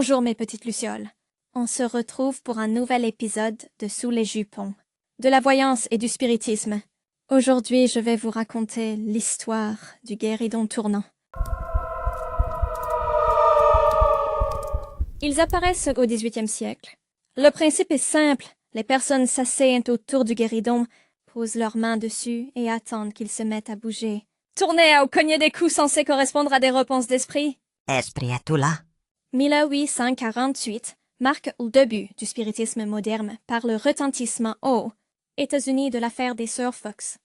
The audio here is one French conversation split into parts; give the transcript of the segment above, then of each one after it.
Bonjour mes petites lucioles. On se retrouve pour un nouvel épisode de Sous les jupons, de la voyance et du spiritisme. Aujourd'hui, je vais vous raconter l'histoire du guéridon tournant. Ils apparaissent au XVIIIe siècle. Le principe est simple. Les personnes s'asseyent autour du guéridon, posent leurs mains dessus et attendent qu'il se mette à bouger. Tournez ou cogner des coups censés correspondre à des réponses d'esprit. Esprit à tout là. 1848 marque le début du spiritisme moderne par le retentissement aux États-Unis de l'affaire des sœurs Fox.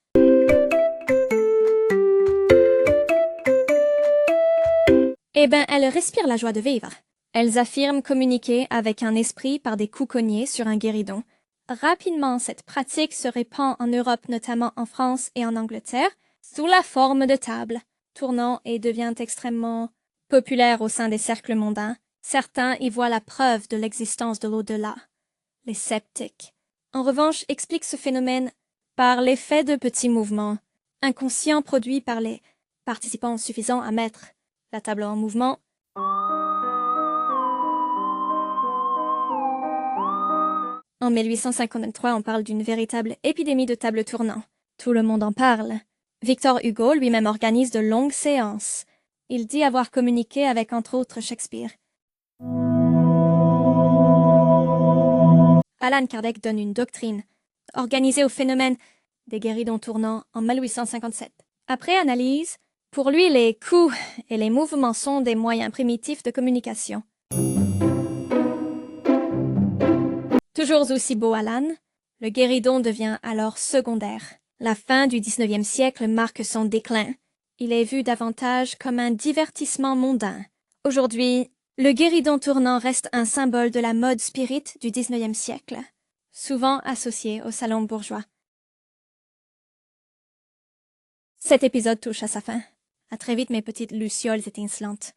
Eh ben, elles respirent la joie de vivre. Elles affirment communiquer avec un esprit par des coups cognés sur un guéridon. Rapidement, cette pratique se répand en Europe, notamment en France et en Angleterre, sous la forme de tables, tournant et devient extrêmement populaire au sein des cercles mondains. Certains y voient la preuve de l'existence de l'au-delà. Les sceptiques, en revanche, expliquent ce phénomène par l'effet de petits mouvements inconscients produits par les participants suffisants à mettre la table en mouvement. En 1853, on parle d'une véritable épidémie de tables tournants. Tout le monde en parle. Victor Hugo lui-même organise de longues séances. Il dit avoir communiqué avec entre autres Shakespeare. Allan Kardec donne une doctrine organisée au phénomène des guéridons tournants en 1857. Après analyse, pour lui, les coups et les mouvements sont des moyens primitifs de communication. Toujours aussi beau Allan, le guéridon devient alors secondaire. La fin du XIXe siècle marque son déclin. Il est vu davantage comme un divertissement mondain. Aujourd'hui, le guéridon tournant reste un symbole de la mode spirit du XIXe siècle, souvent associé au salon bourgeois. Cet épisode touche à sa fin. À très vite mes petites lucioles étincelantes.